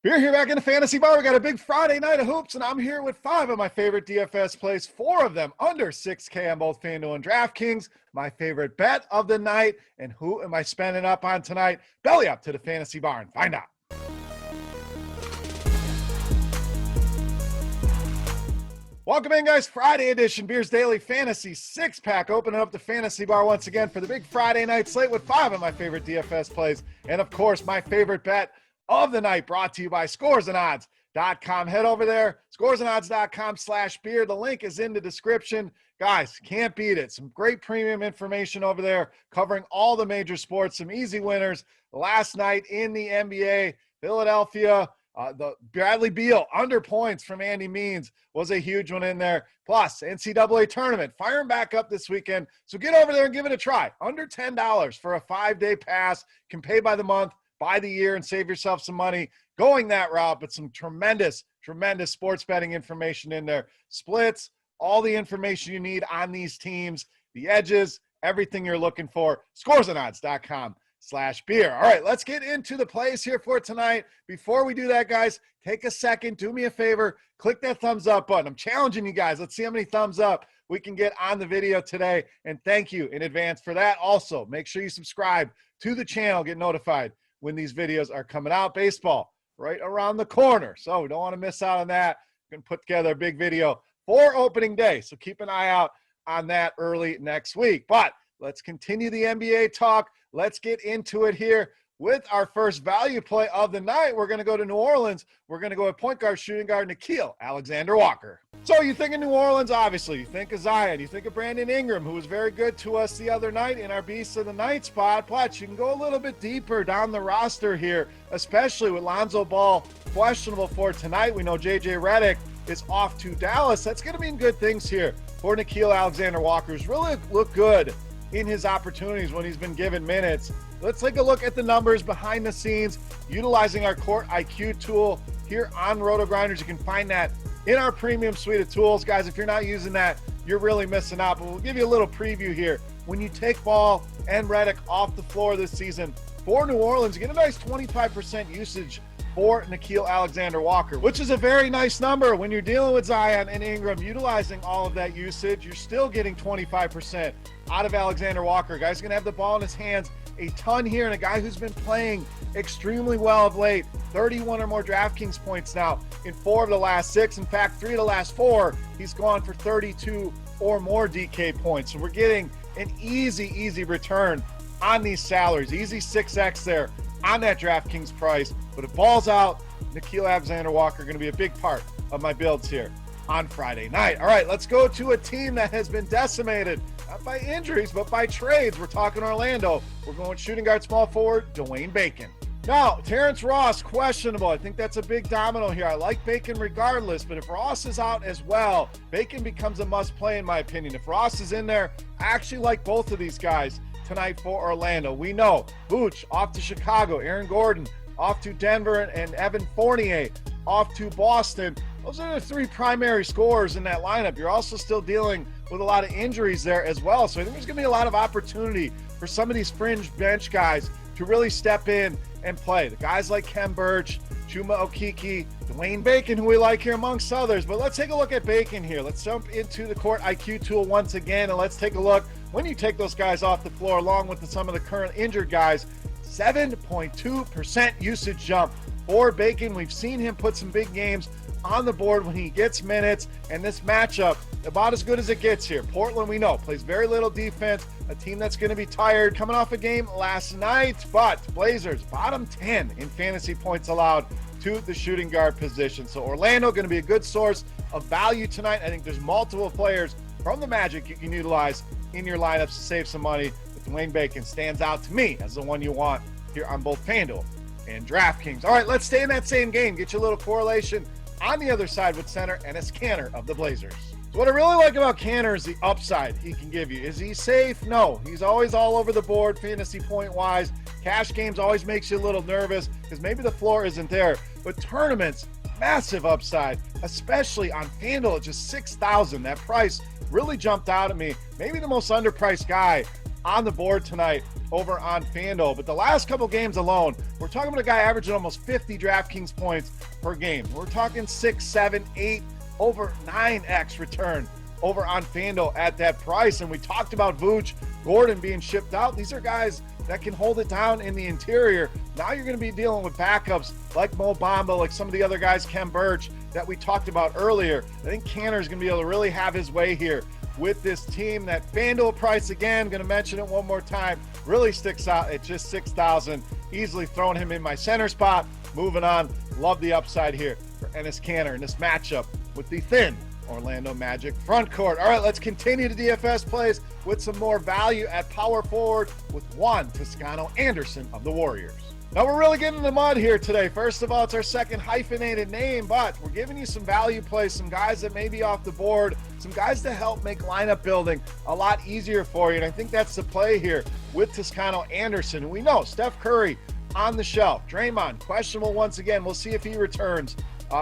We're here back in the fantasy bar. We got a big Friday night of hoops, and I'm here with 5 of my favorite DFS plays, 4 of them under 6K on both FanDuel and DraftKings. My favorite bet of the night, and who am I spending up on tonight? Belly up to the fantasy bar and find out. Welcome in, guys. Friday edition, Beers Daily Fantasy 6-pack. Opening up the fantasy bar once again for the big Friday night slate with 5 of my favorite DFS plays, and of course, my favorite bet of the night, brought to you by scoresandodds.com. Head over there, scoresandodds.com/beer. The link is in the description. Guys, can't beat it. Some great premium information over there covering all the major sports. Some easy winners last night in the NBA. Philadelphia, the Bradley Beal under points from Andy Means was a huge one in there. Plus, NCAA tournament firing back up this weekend. So get over there and give it a try. Under $10 for a 5-day pass. Can pay by the month, by the year, and save yourself some money going that route, but some tremendous sports betting information in there. Splits, all the information you need on these teams, the edges, everything you're looking for. Scoresandodds.com/beer. All right, let's get into the plays here for tonight. Before we do that, guys, take a second, do me a favor, click that thumbs up button. I'm challenging you guys. Let's see how many thumbs up we can get on the video today, and thank you in advance for that. Also, make sure you subscribe to the channel, get notified when these videos are coming out. Baseball right around the corner, so we don't want to miss out on that. We're going to put together a big video for opening day, so keep an eye out on that early next week. But let's continue the NBA talk. Let's get into it here with our first value play of the night. We're going to go to New Orleans. We're going to go with point guard, shooting guard, Nickeil Alexander-Walker. So you think of New Orleans, obviously. You think of Zion. You think of Brandon Ingram, who was very good to us the other night in our Beast of the Night spot. But you can go a little bit deeper down the roster here, especially with Lonzo Ball questionable for tonight. We know J.J. Redick is off to Dallas. That's going to mean good things here for Nickeil Alexander-Walker, who's really looked good in his opportunities when he's been given minutes. Let's take a look at the numbers behind the scenes, utilizing our Court IQ tool here on RotoGrinders. You can find that in our premium suite of tools. Guys, if you're not using that, you're really missing out. But we'll give you a little preview here. When you take Ball and Redick off the floor this season for New Orleans, you get a nice 25% usage for Nickeil Alexander-Walker, which is a very nice number. When you're dealing with Zion and Ingram utilizing all of that usage, you're still getting 25% out of Alexander-Walker. Guy's going to have the ball in his hands a ton here, and a guy who's been playing extremely well of late. 31 or more DraftKings points now in 4 of the last 6. In fact, 3 of the last 4, he's gone for 32 or more DK points. So we're getting an easy return on these salaries. Easy 6X there on that DraftKings price. But if Ball's out, Nickeil Alexander-Walker going to be a big part of my builds here on Friday night. All right, let's go to a team that has been decimated, not by injuries, but by trades. We're talking Orlando. We're going shooting guard, small forward, Dwayne Bacon. Now, Terrence Ross, questionable. I think that's a big domino here. I like Bacon regardless, but if Ross is out as well, Bacon becomes a must-play in my opinion. If Ross is in there, I actually like both of these guys tonight for Orlando. We know Vooch off to Chicago, Aaron Gordon off to Denver, and Evan Fournier off to Boston. Those are the 3 primary scorers in that lineup. You're also still dealing with a lot of injuries there as well. So I think there's going to be a lot of opportunity for some of these fringe bench guys to really step in and play. The guys like Kem Birch, Chuma Okeke, Dwayne Bacon, who we like here amongst others. But let's take a look at Bacon here. Let's jump into the Court IQ tool once again, and let's take a look when you take those guys off the floor along with some of the current injured guys. 7.2% usage jump for Bacon. We've seen him put some big games on the board when he gets minutes, and this matchup about as good as it gets here. Portland, we know, plays very little defense, a team that's going to be tired coming off a game last night, but Blazers bottom 10 in fantasy points allowed to the shooting guard position. So Orlando going to be a good source of value tonight. I think there's multiple players from the Magic you can utilize in your lineups to save some money. But Dwayne Bacon stands out to me as the one you want here on both FanDuel and DraftKings. All right, let's stay in that same game. Get you a little correlation on the other side with center Enes Kanter of the Blazers. So what I really like about Kanter is the upside he can give you. Is he safe? No. He's always all over the board fantasy point-wise. Cash games always makes you a little nervous because maybe the floor isn't there. But tournaments, massive upside, especially on FanDuel at just $6,000. That price really jumped out at me. Maybe the most underpriced guy on the board tonight over on FanDuel. But the last couple games alone, we're talking about a guy averaging almost 50 DraftKings points per game. We're talking 6, 7, 8, over 9x return over on FanDuel at that price. And we talked about Vooch, Gordon being shipped out. These are guys that can hold it down in the interior. Now you're going to be dealing with backups like Mo Bamba, like some of the other guys, Kem Birch, that we talked about earlier. I think Kanter is going to be able to really have his way here with this team. That FanDuel price, again, going to mention it one more time, really sticks out at just 6,000. Easily throwing him in my center spot. Moving on, love the upside here for Enes Kanter in this matchup with the thin Orlando Magic front court. All right, let's continue the DFS plays with some more value at power forward with one Toscano Anderson of the Warriors. Now we're really getting in the mud here today. First of all, it's our second hyphenated name, but we're giving you some value plays, some guys that may be off the board, some guys to help make lineup building a lot easier for you. And I think that's the play here with Toscano Anderson. And we know Steph Curry on the shelf. Draymond, questionable once again. We'll see if he returns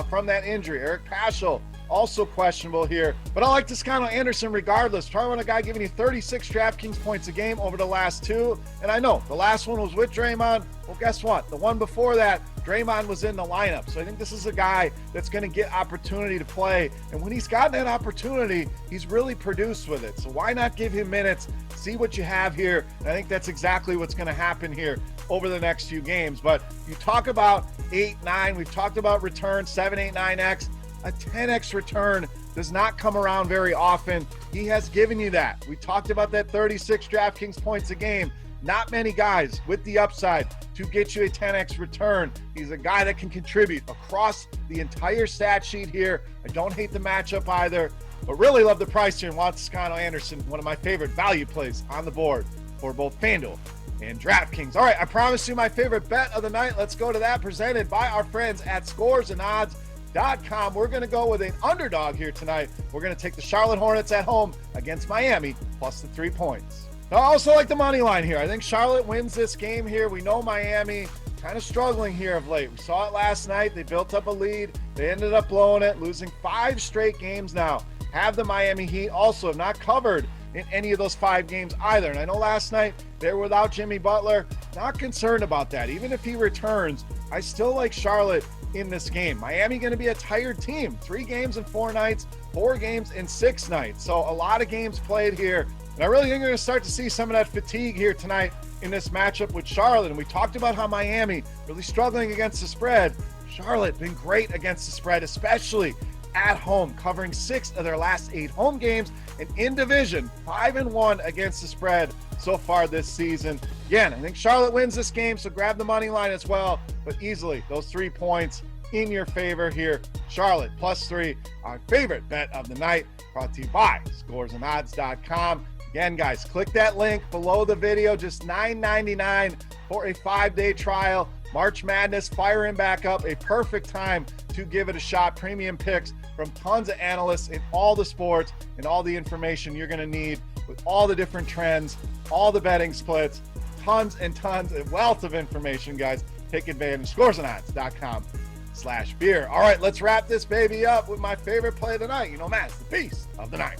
from that injury. Eric Paschall, also questionable here. But I like Toscano Anderson regardless. Talking about a guy giving you 36 DraftKings points a game over the last two. And I know the last one was with Draymond. Well, guess what? The one before that, Draymond was in the lineup. So I think this is a guy that's going to get opportunity to play. And when he's gotten that opportunity, he's really produced with it. So why not give him minutes, see what you have here? And I think that's exactly what's going to happen here over the next few games. But you talk about 8, 9. We've talked about return 7, 8, 9x. A 10x return does not come around very often. He has given you that. We talked about that 36 DraftKings points a game. Not many guys with the upside to get you a 10x return. He's a guy that can contribute across the entire stat sheet here. I don't hate the matchup either, but really love the price here and want Toscano Anderson, one of my favorite value plays on the board for both FanDuel and DraftKings. All right, I promised you my favorite bet of the night. Let's go to that, presented by our friends at scoresandodds.com. We're going to go with an underdog here tonight. We're going to take the Charlotte Hornets at home against Miami plus the 3 points. Now, I also like the money line here. I think Charlotte wins this game here. We know Miami kind of struggling here of late. We saw it last night. They built up a lead. They ended up blowing it, losing 5 straight games now. Have the Miami Heat also have not covered in any of those 5 games either. And I know last night they were without Jimmy Butler. Not concerned about that. Even if he returns, I still like Charlotte in this game. Miami going to be a tired team. 3 games in 4 nights, 4 games in 6 nights. So a lot of games played here. And I really think we're going to start to see some of that fatigue here tonight in this matchup with Charlotte. And we talked about how Miami really struggling against the spread. Charlotte been great against the spread, especially at home, covering 6 of their last 8 home games, and in division 5-1 against the spread so far this season. Again, I think Charlotte wins this game, so grab the money line as well, but easily those 3 points in your favor here. Charlotte plus 3, our favorite bet of the night, brought to you by scoresandodds.com. Again, guys, click that link below the video, just $9.99 for a 5-day trial. March Madness firing back up, a perfect time to give it a shot. Premium picks from tons of analysts in all the sports and all the information you're going to need with all the different trends, all the betting splits, tons and tons, a wealth of information, guys. Take advantage. scoresandodds.com/beer. All right, let's wrap this baby up with my favorite play of the night. You know, Matt's the beast of the night.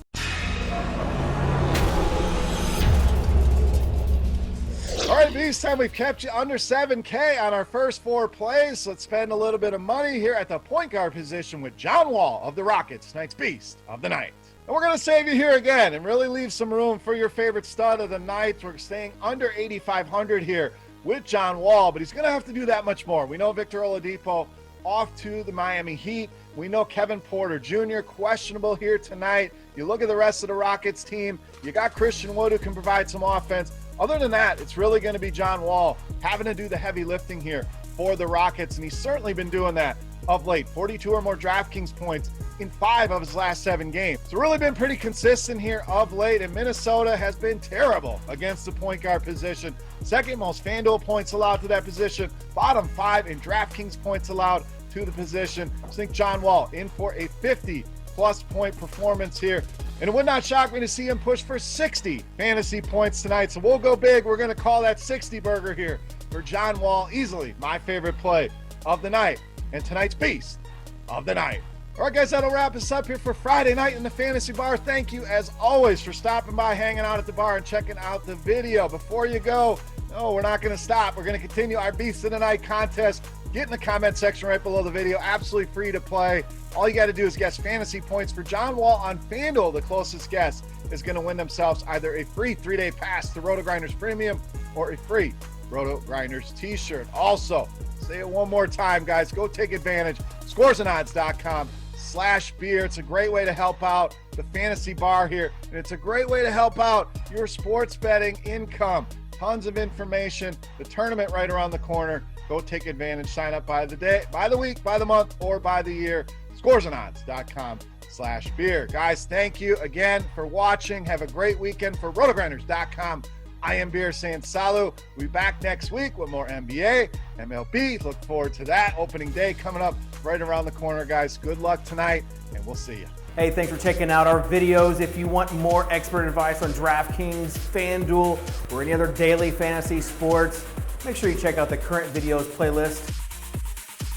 All right, this time we've kept you under 7K on our first 4 plays. So let's spend a little bit of money here at the point guard position with John Wall of the Rockets, tonight's beast of the night. And we're going to save you here again and really leave some room for your favorite stud of the night. We're staying under 8,500 here with John Wall, but he's going to have to do that much more. We know Victor Oladipo off to the Miami Heat. We know Kevin Porter Jr. questionable here tonight. You look at the rest of the Rockets team, you got Christian Wood who can provide some offense. Other than that, it's really going to be John Wall having to do the heavy lifting here for the Rockets, and he's certainly been doing that of late. 42 or more DraftKings points in 5 of his last 7 games. It's really been pretty consistent here of late, and Minnesota has been terrible against the point guard position. Second most FanDuel points allowed to that position, bottom 5 in DraftKings points allowed to the position. I think John Wall in for a 50-plus point performance here. And it would not shock me to see him push for 60 fantasy points tonight. So we'll go big. We're going to call that 60 burger here for John Wall. Easily my favorite play of the night and tonight's beast of the night. All right, guys, that'll wrap us up here for Friday night in the Fantasy Bar. Thank you, as always, for stopping by, hanging out at the bar, and checking out the video. Before you go, no, we're not going to stop. We're going to continue our Beast of the Night contest. Get in the comment section right below the video. Absolutely free to play. All you got to do is guess fantasy points for John Wall on FanDuel. The closest guess is going to win themselves either a free 3-day pass to RotoGrinders Premium or a free RotoGrinders t-shirt. Also, say it one more time, guys. Go take advantage. Scoresandodds.com/beer. It's a great way to help out the fantasy bar here, and it's a great way to help out your sports betting income. Tons of information. The tournament right around the corner. Go take advantage. Sign up by the day, by the week, by the month, or by the year. Scoresandodds.com/beer. Guys, thank you again for watching. Have a great weekend. For RotoGrinders.com, I am Beer saying salut. We'll be back next week with more NBA, MLB. Look forward to that. Opening day coming up right around the corner, guys. Good luck tonight, and we'll see you. Hey, thanks for checking out our videos. If you want more expert advice on DraftKings, FanDuel, or any other daily fantasy sports, make sure you check out the current videos playlist.